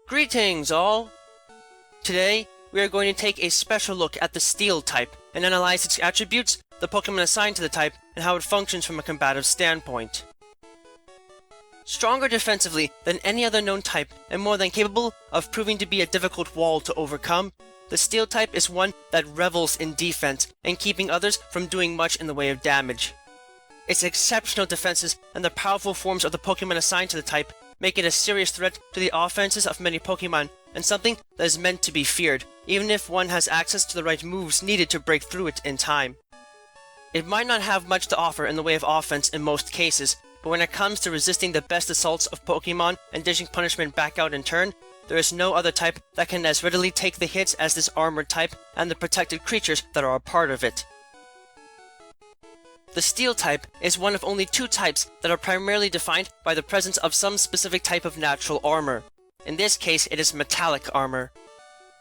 Greetings all! Today, we are going to take a special look at the Steel type and analyze its attributes, the Pokémon assigned to the type, and how it functions from a combative standpoint. Stronger defensively than any other known type and more than capable of proving to be a difficult wall to overcome, the Steel type is one that revels in defense and keeping others from doing much in the way of damage. Its exceptional defenses and the powerful forms of the Pokémon assigned to the type make it a serious threat to the offenses of many Pokémon, and something that is meant to be feared, even if one has access to the right moves needed to break through it in time. It might not have much to offer in the way of offense in most cases, but when it comes to resisting the best assaults of Pokémon and dishing punishment back out in turn, there is no other type that can as readily take the hits as this armored type and the protected creatures that are a part of it. The Steel type is one of only two types that are primarily defined by the presence of some specific type of natural armor. In this case, it is metallic armor.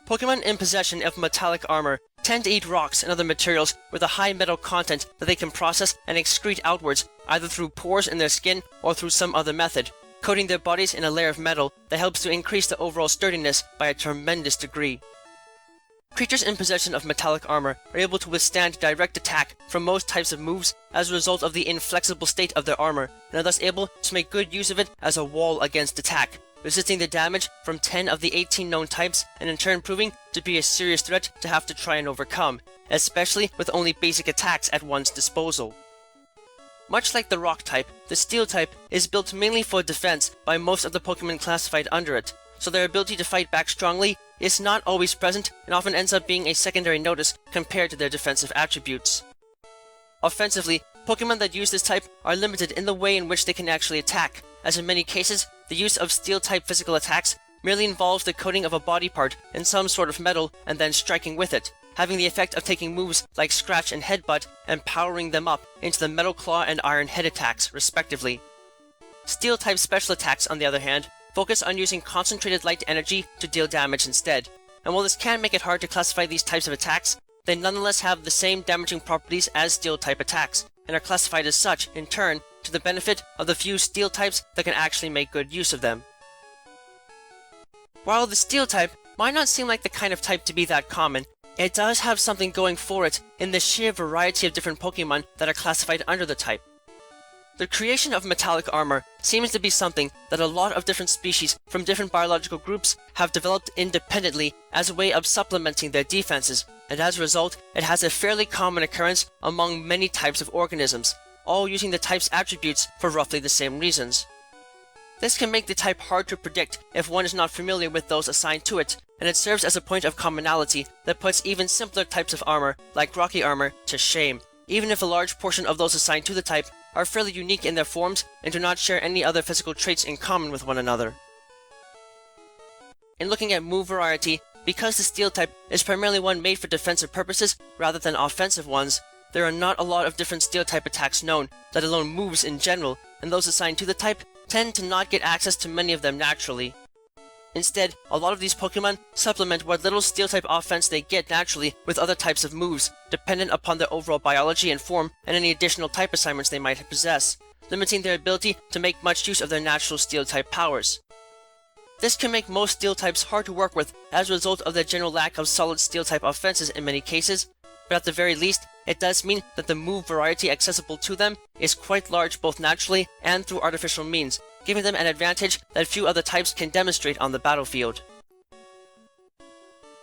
Pokémon in possession of metallic armor tend to eat rocks and other materials with a high metal content that they can process and excrete outwards, either through pores in their skin or through some other method, coating their bodies in a layer of metal that helps to increase the overall sturdiness by a tremendous degree. Creatures in possession of metallic armor are able to withstand direct attack from most types of moves as a result of the inflexible state of their armor, and are thus able to make good use of it as a wall against attack, resisting the damage from 10 of the 18 known types, and in turn proving to be a serious threat to have to try and overcome, especially with only basic attacks at one's disposal. Much like the Rock type, the Steel type is built mainly for defense by most of the Pokémon classified under it, so their ability to fight back strongly is not always present and often ends up being a secondary notice compared to their defensive attributes. Offensively, Pokémon that use this type are limited in the way in which they can actually attack, as in many cases, the use of Steel-type physical attacks merely involves the coating of a body part in some sort of metal and then striking with it, having the effect of taking moves like Scratch and Headbutt and powering them up into the Metal Claw and Iron Head attacks, respectively. Steel-type special attacks, on the other hand, focus on using concentrated light energy to deal damage instead, and while this can make it hard to classify these types of attacks, they nonetheless have the same damaging properties as Steel-type attacks, and are classified as such, in turn, to the benefit of the few Steel types that can actually make good use of them. While the Steel type might not seem like the kind of type to be that common, it does have something going for it in the sheer variety of different Pokémon that are classified under the type. The creation of metallic armor seems to be something that a lot of different species from different biological groups have developed independently as a way of supplementing their defenses, and as a result, it has a fairly common occurrence among many types of organisms, all using the type's attributes for roughly the same reasons. This can make the type hard to predict if one is not familiar with those assigned to it, and it serves as a point of commonality that puts even simpler types of armor, like rocky armor, to shame, even if a large portion of those assigned to the type are fairly unique in their forms and do not share any other physical traits in common with one another. In looking at move variety, because the Steel type is primarily one made for defensive purposes rather than offensive ones, there are not a lot of different Steel type attacks known, let alone moves in general, and those assigned to the type tend to not get access to many of them naturally. Instead, a lot of these Pokémon supplement what little Steel-type offense they get naturally with other types of moves, dependent upon their overall biology and form and any additional type assignments they might possess, limiting their ability to make much use of their natural Steel-type powers. This can make most Steel types hard to work with as a result of their general lack of solid Steel-type offenses in many cases, but at the very least, it does mean that the move variety accessible to them is quite large both naturally and through artificial means, giving them an advantage that few other types can demonstrate on the battlefield.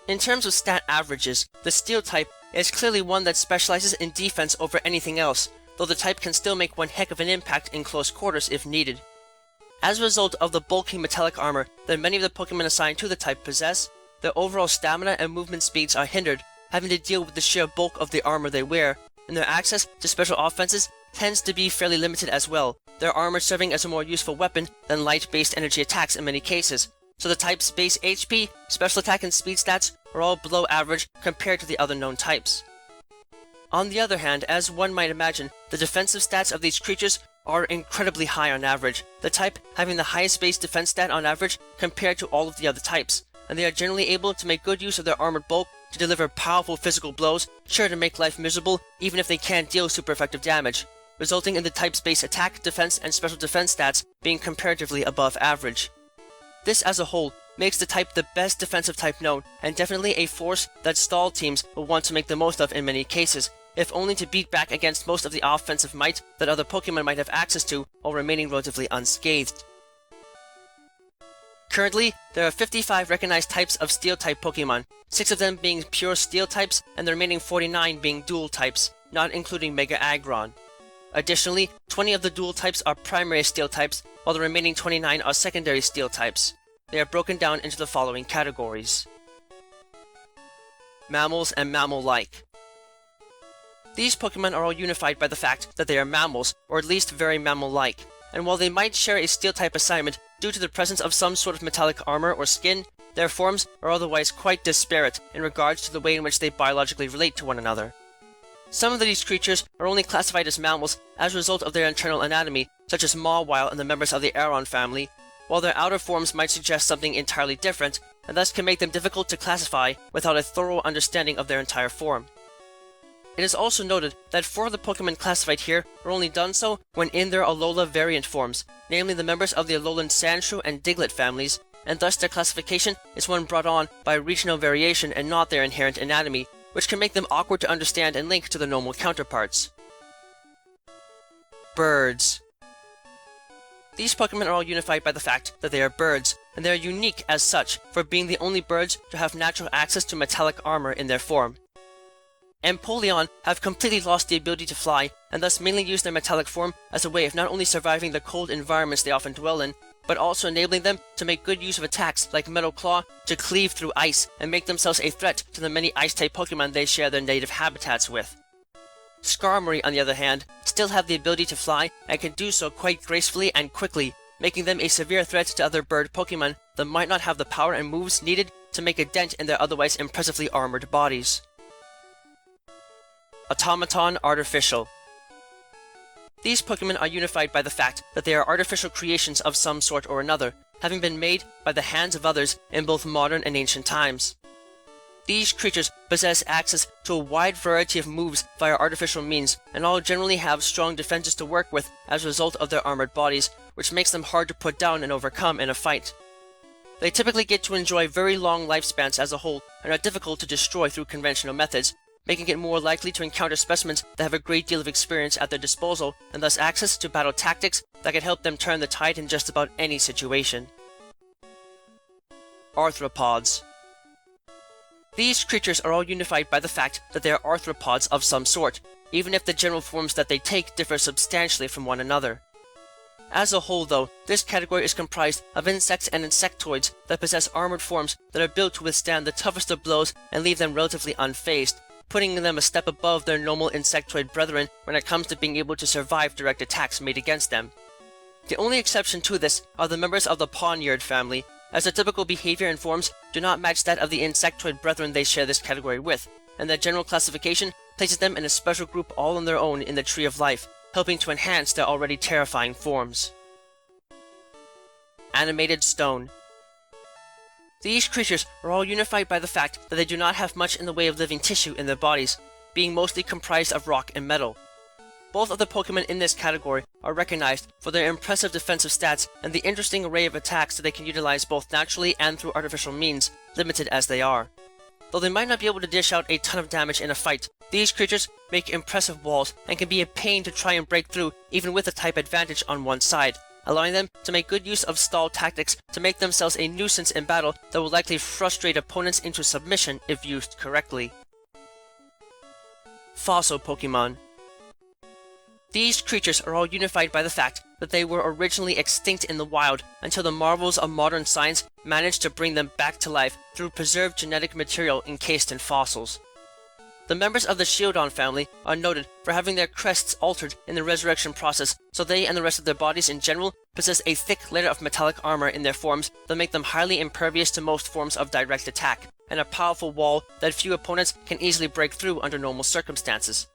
In terms of stat averages, the Steel type is clearly one that specializes in defense over anything else, though the type can still make one heck of an impact in close quarters if needed. As a result of the bulky metallic armor that many of the Pokémon assigned to the type possess, their overall stamina and movement speeds are hindered, having to deal with the sheer bulk of the armor they wear, and their access to special offenses tends to be fairly limited as well, their armor serving as a more useful weapon than light-based energy attacks in many cases, so the type's base HP, special attack and speed stats are all below average compared to the other known types. On the other hand, as one might imagine, the defensive stats of these creatures are incredibly high on average, the type having the highest base defense stat on average compared to all of the other types, and they are generally able to make good use of their armored bulk to deliver powerful physical blows, sure to make life miserable even if they can't deal super effective damage, resulting in the type's base attack, defense, and special defense stats being comparatively above average. This as a whole makes the type the best defensive type known, and definitely a force that stall teams will want to make the most of in many cases, if only to beat back against most of the offensive might that other Pokemon might have access to while remaining relatively unscathed. Currently, there are 55 recognized types of Steel-type Pokemon, 6 of them being pure Steel types and the remaining 49 being Dual types, not including Mega Aggron. Additionally, 20 of the Dual types are primary Steel types, while the remaining 29 are secondary Steel types. They are broken down into the following categories. Mammals and mammal-like. These Pokemon are all unified by the fact that they are mammals, or at least very mammal-like, and while they might share a Steel-type assignment due to the presence of some sort of metallic armor or skin, their forms are otherwise quite disparate in regards to the way in which they biologically relate to one another. Some of these creatures are only classified as mammals as a result of their internal anatomy, such as Mawile and the members of the Aron family, while their outer forms might suggest something entirely different, and thus can make them difficult to classify without a thorough understanding of their entire form. It is also noted that 4 of the Pokemon classified here are only done so when in their Alola variant forms, namely the members of the Alolan Sandshrew and Diglett families, and thus their classification is one brought on by regional variation and not their inherent anatomy, which can make them awkward to understand and link to their normal counterparts. Birds. These Pokemon are all unified by the fact that they are birds, and they are unique as such for being the only birds to have natural access to metallic armor in their form. Empoleon have completely lost the ability to fly, and thus mainly use their metallic form as a way of not only surviving the cold environments they often dwell in, but also enabling them to make good use of attacks like Metal Claw to cleave through ice and make themselves a threat to the many Ice-type Pokemon they share their native habitats with. Skarmory, on the other hand, still have the ability to fly and can do so quite gracefully and quickly, making them a severe threat to other bird Pokemon that might not have the power and moves needed to make a dent in their otherwise impressively armored bodies. Automaton Artificial. These Pokemon are unified by the fact that they are artificial creations of some sort or another, having been made by the hands of others in both modern and ancient times. These creatures possess access to a wide variety of moves via artificial means, and all generally have strong defenses to work with as a result of their armored bodies, which makes them hard to put down and overcome in a fight. They typically get to enjoy very long lifespans as a whole, and are difficult to destroy through conventional methods, making it more likely to encounter specimens that have a great deal of experience at their disposal, and thus access to battle tactics that can help them turn the tide in just about any situation. Arthropods. These creatures are all unified by the fact that they are arthropods of some sort, even if the general forms that they take differ substantially from one another. As a whole, though, this category is comprised of insects and insectoids that possess armored forms that are built to withstand the toughest of blows and leave them relatively unfazed, putting them a step above their normal insectoid brethren when it comes to being able to survive direct attacks made against them. The only exception to this are the members of the Pawniard family, as their typical behavior and forms do not match that of the insectoid brethren they share this category with, and their general classification places them in a special group all on their own in the Tree of Life, helping to enhance their already terrifying forms. Animated Stone. These creatures are all unified by the fact that they do not have much in the way of living tissue in their bodies, being mostly comprised of rock and metal. Both of the Pokemon in this category are recognized for their impressive defensive stats and the interesting array of attacks that they can utilize both naturally and through artificial means, limited as they are. Though they might not be able to dish out a ton of damage in a fight, these creatures make impressive walls and can be a pain to try and break through even with a type advantage on one side, allowing them to make good use of stall tactics to make themselves a nuisance in battle that will likely frustrate opponents into submission if used correctly. Fossil Pokemon. These creatures are all unified by the fact that they were originally extinct in the wild until the marvels of modern science managed to bring them back to life through preserved genetic material encased in fossils. The members of the Shieldon family are noted for having their crests altered in the resurrection process, so they and the rest of their bodies in general possess a thick layer of metallic armor in their forms that make them highly impervious to most forms of direct attack, and a powerful wall that few opponents can easily break through under normal circumstances.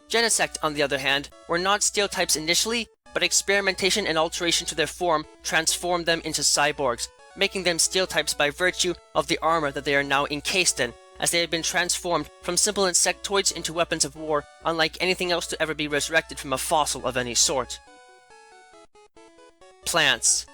Genesect, on the other hand, were not steel types initially, but experimentation and alteration to their form transformed them into cyborgs, making them steel types by virtue of the armor that they are now encased in, as they had been transformed from simple insectoids into weapons of war, unlike anything else to ever be resurrected from a fossil of any sort. Plants.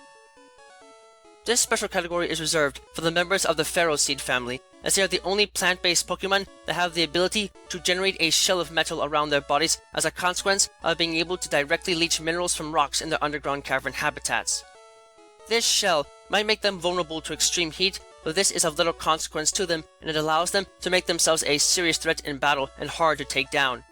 This special category is reserved for the members of the Pharaoh Seed family, as they are the only plant-based Pokemon that have the ability to generate a shell of metal around their bodies as a consequence of being able to directly leach minerals from rocks in their underground cavern habitats. This shell might make them vulnerable to extreme heat, but this is of little consequence to them, and it allows them to make themselves a serious threat in battle and hard to take down.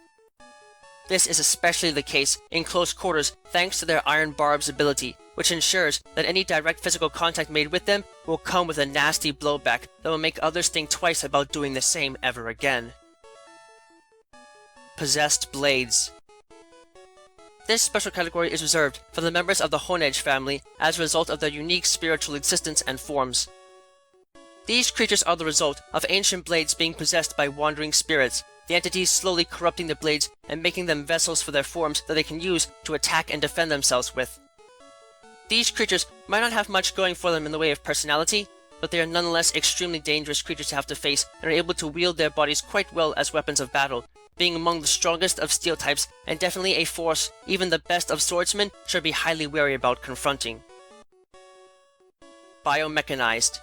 This is especially the case in close quarters thanks to their Iron Barb's ability, which ensures that any direct physical contact made with them will come with a nasty blowback that will make others think twice about doing the same ever again. Possessed Blades. This special category is reserved for the members of the Honedge family as a result of their unique spiritual existence and forms. These creatures are the result of ancient blades being possessed by wandering spirits, the entities slowly corrupting the blades and making them vessels for their forms that they can use to attack and defend themselves with. These creatures might not have much going for them in the way of personality, but they are nonetheless extremely dangerous creatures to have to face and are able to wield their bodies quite well as weapons of battle, being among the strongest of steel types and definitely a force even the best of swordsmen should be highly wary about confronting. Biomechanized.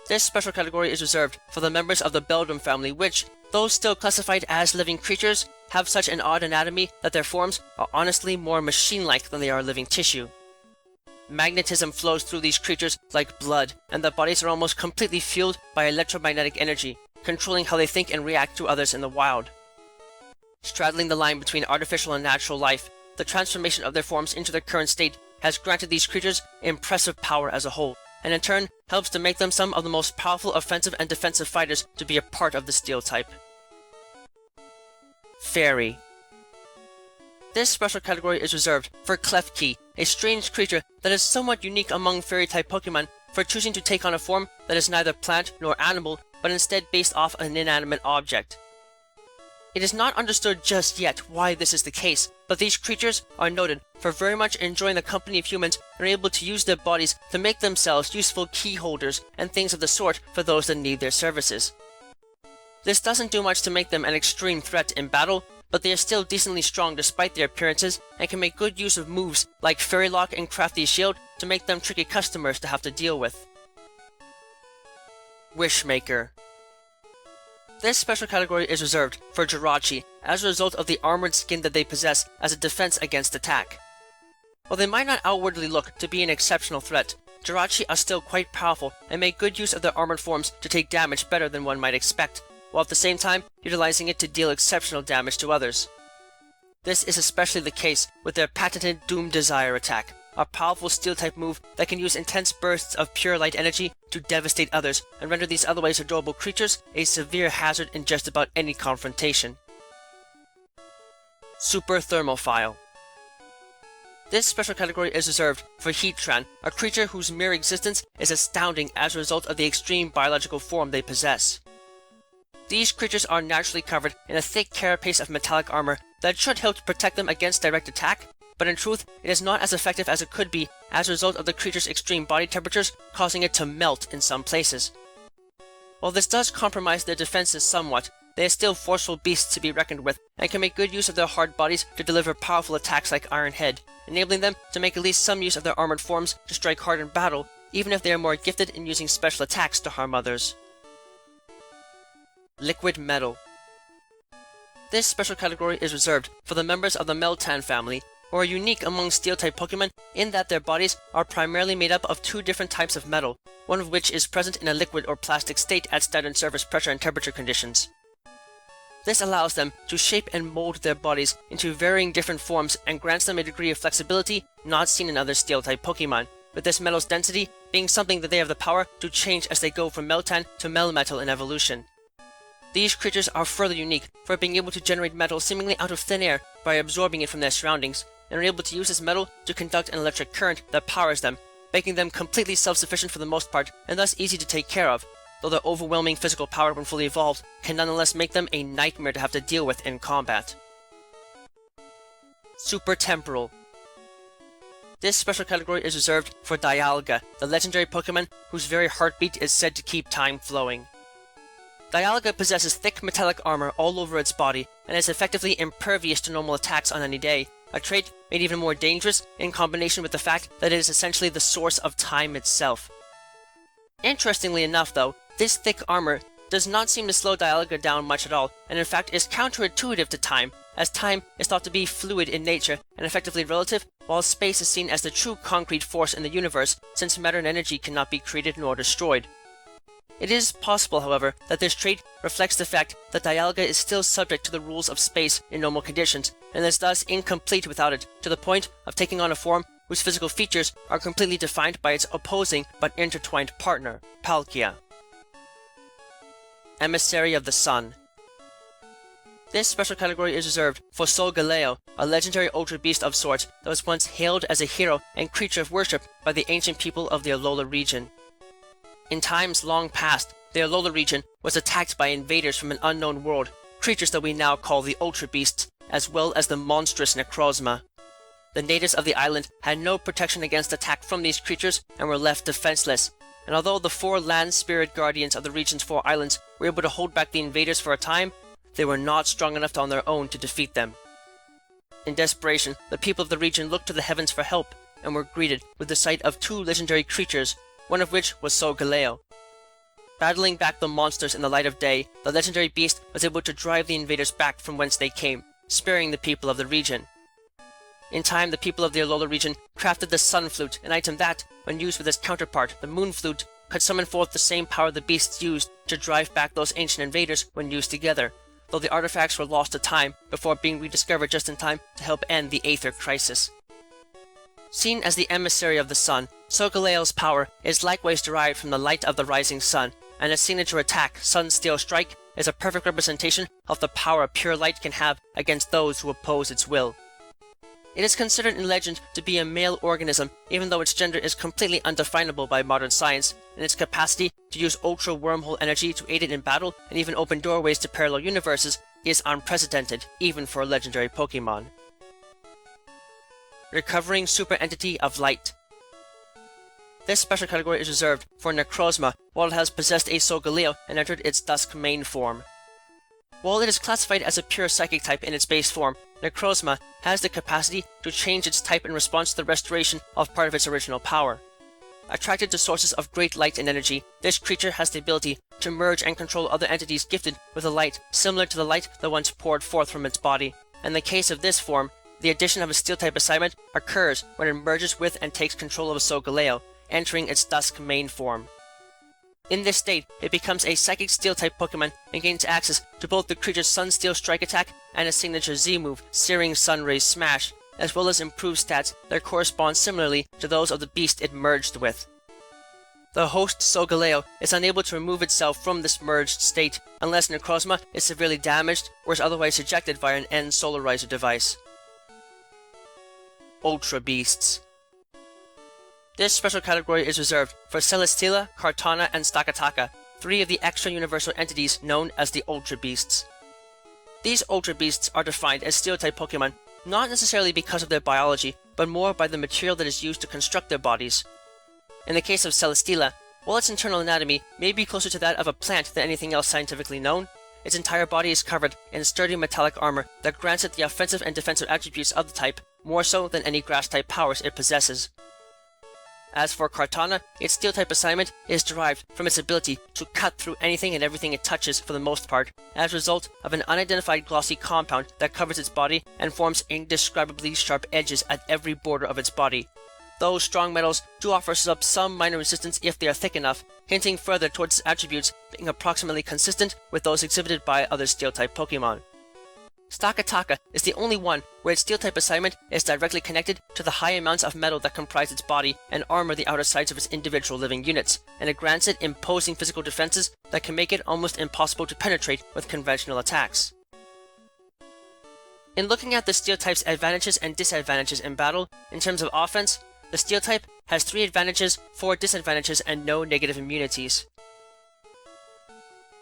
This special category is reserved for the members of the Beldrum family which, though still classified as living creatures, have such an odd anatomy that their forms are honestly more machine-like than they are living tissue. Magnetism flows through these creatures like blood, and their bodies are almost completely fueled by electromagnetic energy, controlling how they think and react to others in the wild. Straddling the line between artificial and natural life, the transformation of their forms into their current state has granted these creatures impressive power as a whole, and in turn helps to make them some of the most powerful offensive and defensive fighters to be a part of the Steel type. Fairy. This special category is reserved for Klefki, a strange creature that is somewhat unique among Fairy-type Pokemon for choosing to take on a form that is neither plant nor animal, but instead based off an inanimate object. It is not understood just yet why this is the case, but these creatures are noted for very much enjoying the company of humans and are able to use their bodies to make themselves useful key holders and things of the sort for those that need their services. This doesn't do much to make them an extreme threat in battle, but they are still decently strong despite their appearances and can make good use of moves like Fairy Lock and Crafty Shield to make them tricky customers to have to deal with. Wishmaker. This special category is reserved for Jirachi as a result of the armored skin that they possess as a defense against attack. While they might not outwardly look to be an exceptional threat, Jirachi are still quite powerful and make good use of their armored forms to take damage better than one might expect, while at the same time utilizing it to deal exceptional damage to others. This is especially the case with their patented Doom Desire attack, a powerful steel-type move that can use intense bursts of pure light energy to devastate others and render these otherwise adorable creatures a severe hazard in just about any confrontation. Super Thermophile. This special category is reserved for Heatran, a creature whose mere existence is astounding as a result of the extreme biological form they possess. These creatures are naturally covered in a thick carapace of metallic armor that should help to protect them against direct attack, but in truth, it is not as effective as it could be as a result of the creature's extreme body temperatures causing it to melt in some places. While this does compromise their defenses somewhat, they are still forceful beasts to be reckoned with and can make good use of their hard bodies to deliver powerful attacks like Iron Head, enabling them to make at least some use of their armored forms to strike hard in battle, even if they are more gifted in using special attacks to harm others. Liquid Metal. This special category is reserved for the members of the Meltan family, who are unique among Steel-type Pokemon in that their bodies are primarily made up of two different types of metal, one of which is present in a liquid or plastic state at standard surface pressure and temperature conditions. This allows them to shape and mold their bodies into varying different forms and grants them a degree of flexibility not seen in other Steel-type Pokemon, with this metal's density being something that they have the power to change as they go from Meltan to Melmetal in evolution. These creatures are further unique for being able to generate metal seemingly out of thin air by absorbing it from their surroundings, and are able to use this metal to conduct an electric current that powers them, making them completely self-sufficient for the most part and thus easy to take care of, though their overwhelming physical power when fully evolved can nonetheless make them a nightmare to have to deal with in combat. Super Temporal. This special category is reserved for Dialga, the legendary Pokemon whose very heartbeat is said to keep time flowing. Dialga possesses thick metallic armor all over its body and is effectively impervious to normal attacks on any day, a trait made even more dangerous in combination with the fact that it is essentially the source of time itself. Interestingly enough though, this thick armor does not seem to slow Dialga down much at all, and in fact is counterintuitive to time, as time is thought to be fluid in nature and effectively relative, while space is seen as the true concrete force in the universe, since matter and energy cannot be created nor destroyed. It is possible, however, that this trait reflects the fact that Dialga is still subject to the rules of space in normal conditions, and is thus incomplete without it, to the point of taking on a form whose physical features are completely defined by its opposing but intertwined partner, Palkia. Emissary of the Sun. This special category is reserved for Solgaleo, a legendary Ultra Beast of sorts that was once hailed as a hero and creature of worship by the ancient people of the Alola region. In times long past, the Alola region was attacked by invaders from an unknown world, creatures that we now call the Ultra Beasts, as well as the monstrous Necrozma. The natives of the island had no protection against attack from these creatures and were left defenseless, and although the 4 land spirit guardians of the region's 4 islands were able to hold back the invaders for a time, they were not strong enough on their own to defeat them. In desperation, the people of the region looked to the heavens for help, and were greeted with the sight of 2 legendary creatures, one of which was Solgaleo. Battling back the monsters in the light of day, the legendary beast was able to drive the invaders back from whence they came, sparing the people of the region. In time, the people of the Alola region crafted the Sun Flute, an item that, when used with its counterpart, the Moon Flute, could summon forth the same power the beasts used to drive back those ancient invaders when used together, though the artifacts were lost to time before being rediscovered just in time to help end the Aether Crisis. Seen as the emissary of the sun, Solgaleo's power is likewise derived from the light of the rising sun, and its signature attack, Sunsteel Strike, is a perfect representation of the power pure light can have against those who oppose its will. It is considered in legend to be a male organism, even though its gender is completely undefinable by modern science, and its capacity to use ultra wormhole energy to aid it in battle and even open doorways to parallel universes is unprecedented, even for a legendary Pokémon. Recovering Super Entity of Light. This special category is reserved for Necrozma while it has possessed a Solgaleo and entered its Dusk main form. While it is classified as a pure psychic type in its base form, Necrozma has the capacity to change its type in response to the restoration of part of its original power. Attracted to sources of great light and energy, this creature has the ability to merge and control other entities gifted with a light similar to the light that once poured forth from its body. In the case of this form, the addition of a Steel-type assignment occurs when it merges with and takes control of a Solgaleo, entering its Dusk main form. In this state, it becomes a Psychic Steel-type Pokémon and gains access to both the creature's Sunsteel Strike attack and its signature Z-move, Searing Sunray Smash, as well as improved stats that correspond similarly to those of the beast it merged with. The host Solgaleo is unable to remove itself from this merged state unless Necrozma is severely damaged or is otherwise ejected via an End Solarizer device. Ultra Beasts. This special category is reserved for Celesteela, Kartana, and Stakataka, 3 of the extra-universal entities known as the Ultra Beasts. These Ultra Beasts are defined as Steel-type Pokémon not necessarily because of their biology, but more by the material that is used to construct their bodies. In the case of Celesteela, while its internal anatomy may be closer to that of a plant than anything else scientifically known, its entire body is covered in sturdy metallic armor that grants it the offensive and defensive attributes of the type, more so than any grass-type powers it possesses. As for Kartana, its Steel-type assignment is derived from its ability to cut through anything and everything it touches for the most part, as a result of an unidentified glossy compound that covers its body and forms indescribably sharp edges at every border of its body. Those strong metals do offer up some minor resistance if they are thick enough, hinting further towards its attributes being approximately consistent with those exhibited by other Steel-type Pokémon. Stakataka is the only one where its Steel-type assignment is directly connected to the high amounts of metal that comprise its body and armor the outer sides of its individual living units, and it grants it imposing physical defenses that can make it almost impossible to penetrate with conventional attacks. In looking at the Steel-type's advantages and disadvantages in battle, in terms of offense, the Steel-type has 3 advantages, 4 disadvantages, and no negative immunities.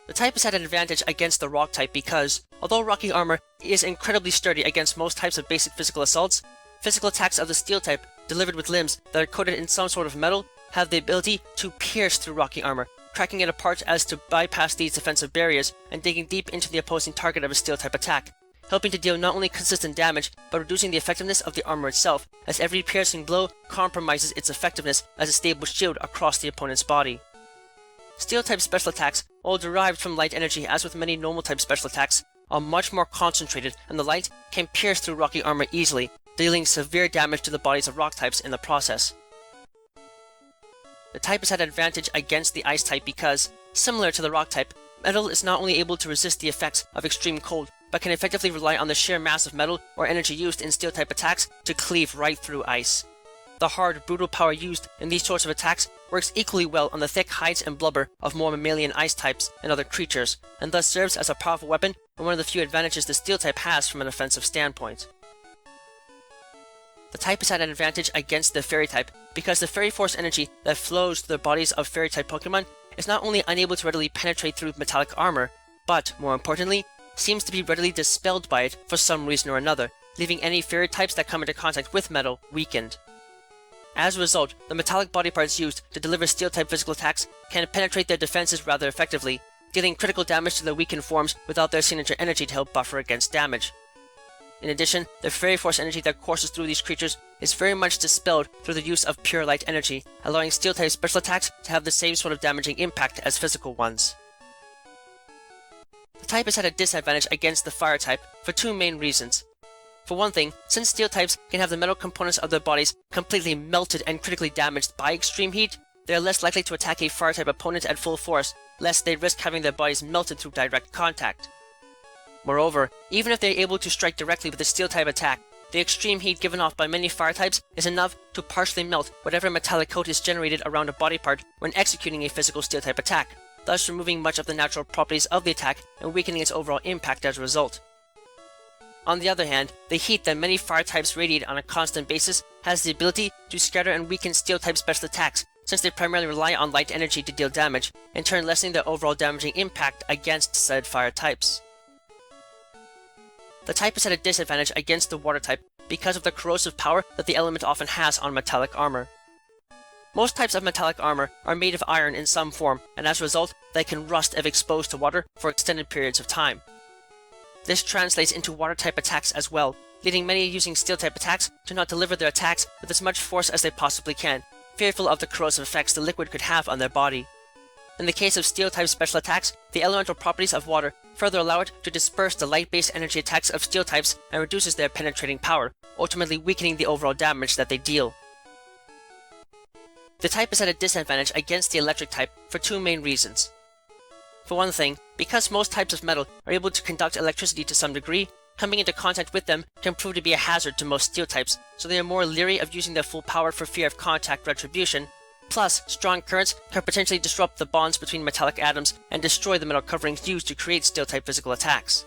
The type is at an advantage against the Rock type because, although Rocky armor is incredibly sturdy against most types of basic physical assaults, physical attacks of the Steel type, delivered with limbs that are coated in some sort of metal, have the ability to pierce through Rocky armor, cracking it apart as to bypass these defensive barriers and digging deep into the opposing target of a Steel type attack. helping to deal not only consistent damage, but reducing the effectiveness of the armor itself, as every piercing blow compromises its effectiveness as a stable shield across the opponent's body. Steel-type special attacks, while derived from light energy as with many normal-type special attacks, are much more concentrated, and the light can pierce through rocky armor easily, dealing severe damage to the bodies of rock types in the process. The type is at an advantage against the ice type because, similar to the rock type, metal is not only able to resist the effects of extreme cold, but can effectively rely on the sheer mass of metal or energy used in steel-type attacks to cleave right through ice. The hard, brutal power used in these sorts of attacks works equally well on the thick hides and blubber of more mammalian ice types and other creatures, and thus serves as a powerful weapon and one of the few advantages the steel type has from an offensive standpoint. The type is at an advantage against the fairy type because the fairy force energy that flows through the bodies of fairy type Pokemon is not only unable to readily penetrate through metallic armor, but, more importantly, seems to be readily dispelled by it for some reason or another, leaving any fairy types that come into contact with metal weakened. As a result, the metallic body parts used to deliver steel-type physical attacks can penetrate their defenses rather effectively, dealing critical damage to their weakened forms without their signature energy to help buffer against damage. In addition, the fairy force energy that courses through these creatures is very much dispelled through the use of pure light energy, allowing steel-type special attacks to have the same sort of damaging impact as physical ones. The type is at a disadvantage against the fire type for two main reasons. For one thing, since steel types can have the metal components of their bodies completely melted and critically damaged by extreme heat, they are less likely to attack a fire type opponent at full force, lest they risk having their bodies melted through direct contact. Moreover, even if they are able to strike directly with a steel type attack, the extreme heat given off by many fire types is enough to partially melt whatever metallic coat is generated around a body part when executing a physical steel type attack, thus removing much of the natural properties of the attack and weakening its overall impact as a result. On the other hand, the heat that many fire types radiate on a constant basis has the ability to scatter and weaken steel type special attacks, since they primarily rely on light energy to deal damage, in turn lessening their overall damaging impact against said fire types. The type is at a disadvantage against the water type because of the corrosive power that the element often has on metallic armor. Most types of metallic armor are made of iron in some form, and as a result, they can rust if exposed to water for extended periods of time. This translates into water-type attacks as well, leading many using steel-type attacks to not deliver their attacks with as much force as they possibly can, fearful of the corrosive effects the liquid could have on their body. In the case of steel-type special attacks, the elemental properties of water further allow it to disperse the light-based energy attacks of steel types and reduces their penetrating power, ultimately weakening the overall damage that they deal. The type is at a disadvantage against the electric type for two main reasons. For one thing, because most types of metal are able to conduct electricity to some degree, coming into contact with them can prove to be a hazard to most steel types, so they are more leery of using their full power for fear of contact retribution. Plus, strong currents can potentially disrupt the bonds between metallic atoms and destroy the metal coverings used to create steel-type physical attacks.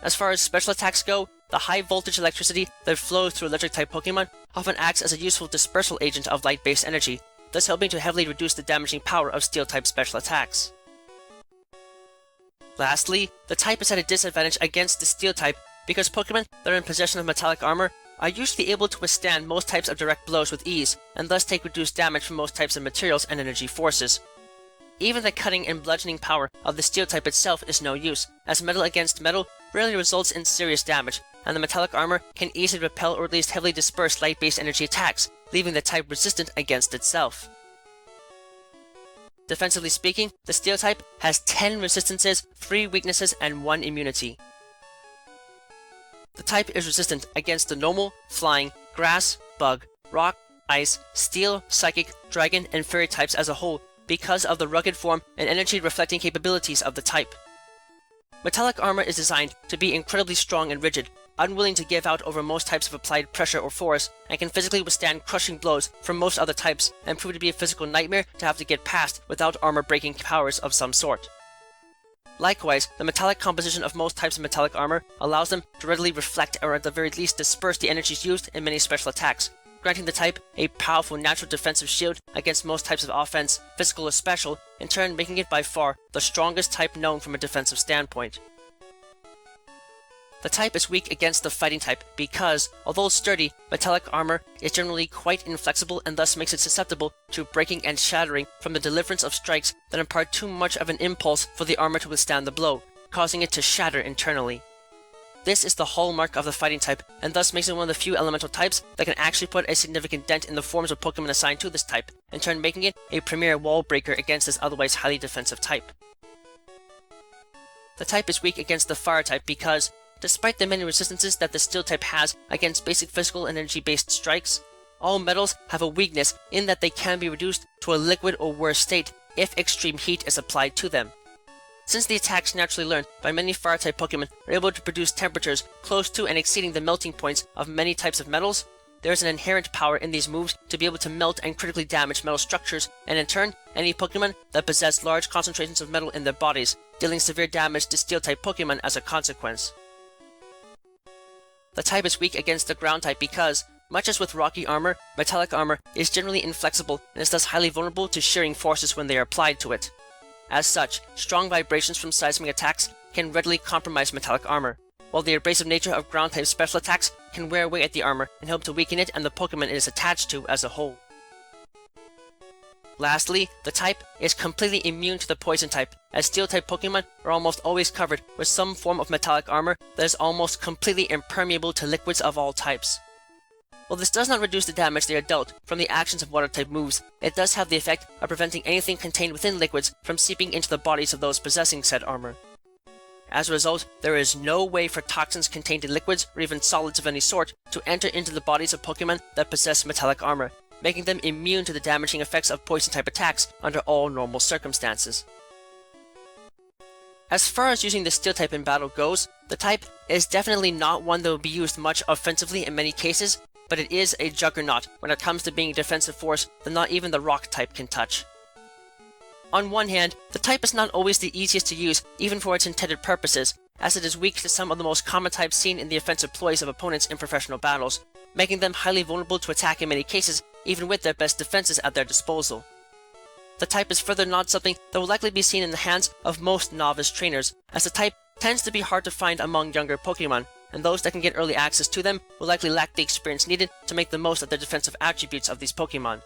As far as special attacks go, the high-voltage electricity that flows through electric-type Pokemon often acts as a useful dispersal agent of light-based energy, thus helping to heavily reduce the damaging power of steel-type special attacks. Lastly, the type is at a disadvantage against the steel type because Pokemon that are in possession of metallic armor are usually able to withstand most types of direct blows with ease, and thus take reduced damage from most types of materials and energy forces. Even the cutting and bludgeoning power of the steel type itself is no use, as metal against metal rarely results in serious damage, and the metallic armor can easily repel or at least heavily disperse light-based energy attacks, leaving the type resistant against itself. Defensively speaking, the steel type has 10 resistances, 3 weaknesses, and 1 immunity. The type is resistant against the normal, flying, grass, bug, rock, ice, steel, psychic, dragon, and fairy types as a whole because of the rugged form and energy-reflecting capabilities of the type. Metallic armor is designed to be incredibly strong and rigid, unwilling to give out over most types of applied pressure or force, and can physically withstand crushing blows from most other types and prove to be a physical nightmare to have to get past without armor-breaking powers of some sort. Likewise, the metallic composition of most types of metallic armor allows them to readily reflect or at the very least disperse the energies used in many special attacks, granting the type a powerful natural defensive shield against most types of offense, physical or special, in turn making it by far the strongest type known from a defensive standpoint. The type is weak against the fighting type because, although sturdy, metallic armor is generally quite inflexible and thus makes it susceptible to breaking and shattering from the deliverance of strikes that impart too much of an impulse for the armor to withstand the blow, causing it to shatter internally. This is the hallmark of the fighting type, and thus makes it one of the few elemental types that can actually put a significant dent in the forms of Pokemon assigned to this type, in turn making it a premier wall breaker against this otherwise highly defensive type. The type is weak against the fire type because, despite the many resistances that the steel type has against basic physical and energy-based strikes, all metals have a weakness in that they can be reduced to a liquid or worse state if extreme heat is applied to them. Since the attacks naturally learned by many fire-type Pokemon are able to produce temperatures close to and exceeding the melting points of many types of metals, there is an inherent power in these moves to be able to melt and critically damage metal structures, and in turn, any Pokemon that possess large concentrations of metal in their bodies, dealing severe damage to Steel-type Pokemon as a consequence. The type is weak against the ground type because, much as with rocky armor, metallic armor is generally inflexible and is thus highly vulnerable to shearing forces when they are applied to it. As such, strong vibrations from seismic attacks can readily compromise metallic armor, while the abrasive nature of ground-type special attacks can wear away at the armor and help to weaken it and the Pokemon it is attached to as a whole. Lastly, the type is completely immune to the poison type, as Steel-type Pokemon are almost always covered with some form of metallic armor that is almost completely impermeable to liquids of all types. While this does not reduce the damage they are dealt from the actions of water-type moves, it does have the effect of preventing anything contained within liquids from seeping into the bodies of those possessing said armor. As a result, there is no way for toxins contained in liquids or even solids of any sort to enter into the bodies of Pokemon that possess metallic armor, making them immune to the damaging effects of poison-type attacks under all normal circumstances. As far as using the Steel type in battle goes, the type is definitely not one that will be used much offensively in many cases, but it is a juggernaut when it comes to being a defensive force that not even the rock type can touch. On one hand, the type is not always the easiest to use even for its intended purposes, as it is weak to some of the most common types seen in the offensive ploys of opponents in professional battles, making them highly vulnerable to attack in many cases, even with their best defenses at their disposal. The type is further not something that will likely be seen in the hands of most novice trainers, as the type tends to be hard to find among younger Pokemon, and those that can get early access to them will likely lack the experience needed to make the most of the defensive attributes of these Pokemon.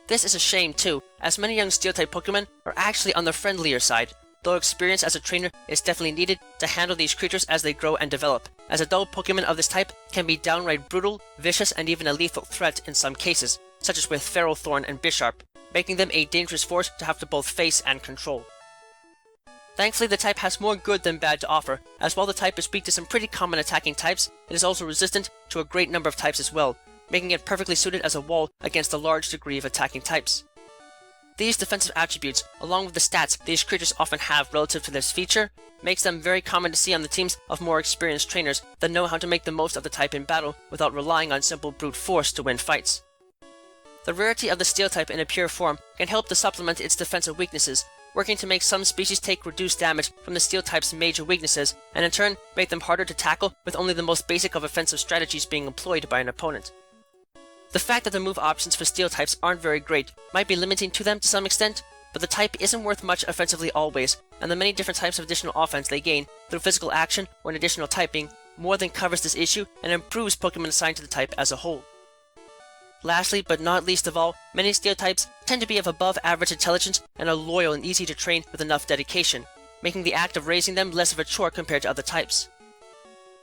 This is a shame too, as many young Steel-type Pokemon are actually on the friendlier side, though experience as a trainer is definitely needed to handle these creatures as they grow and develop, as adult Pokemon of this type can be downright brutal, vicious, and even a lethal threat in some cases, such as with Ferrothorn and Bisharp, making them a dangerous force to have to both face and control. Thankfully, the type has more good than bad to offer, as while the type is weak to some pretty common attacking types, it is also resistant to a great number of types as well, making it perfectly suited as a wall against a large degree of attacking types. These defensive attributes, along with the stats these creatures often have relative to this feature, makes them very common to see on the teams of more experienced trainers that know how to make the most of the type in battle without relying on simple brute force to win fights. The rarity of the Steel type in a pure form can help to supplement its defensive weaknesses, working to make some species take reduced damage from the Steel type's major weaknesses, and in turn make them harder to tackle with only the most basic of offensive strategies being employed by an opponent. The fact that the move options for Steel types aren't very great might be limiting to them to some extent, but the type isn't worth much offensively always, and the many different types of additional offense they gain through physical action or an additional typing more than covers this issue and improves Pokemon assigned to the type as a whole. Lastly, but not least of all, many Steel types tend to be of above average intelligence and are loyal and easy to train with enough dedication, making the act of raising them less of a chore compared to other types.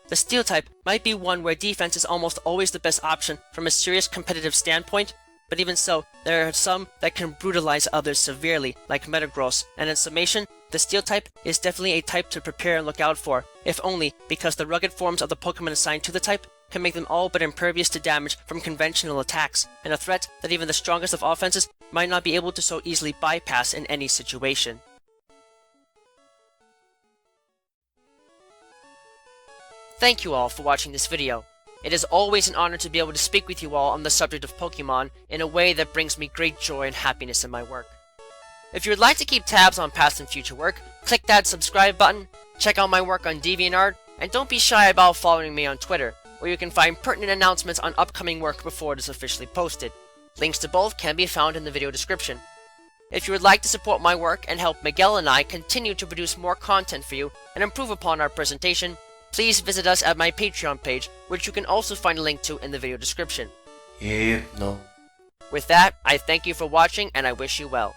The Steel type might be one where defense is almost always the best option from a serious competitive standpoint, but even so, there are some that can brutalize others severely, like Metagross, and in summation, the Steel type is definitely a type to prepare and look out for, if only because the rugged forms of the Pokemon assigned to the type can make them all but impervious to damage from conventional attacks, and a threat that even the strongest of offenses might not be able to so easily bypass in any situation. Thank you all for watching this video. It is always an honor to be able to speak with you all on the subject of Pokemon in a way that brings me great joy and happiness in my work. If you would like to keep tabs on past and future work, click that subscribe button, check out my work on DeviantArt, and don't be shy about following me on Twitter, where you can find pertinent announcements on upcoming work before it is officially posted. Links to both can be found in the video description. If you would like to support my work and help Miguel and I continue to produce more content for you and improve upon our presentation, please visit us at my Patreon page, which you can also find a link to in the video description. Yeah, no. With that, I thank you for watching and I wish you well.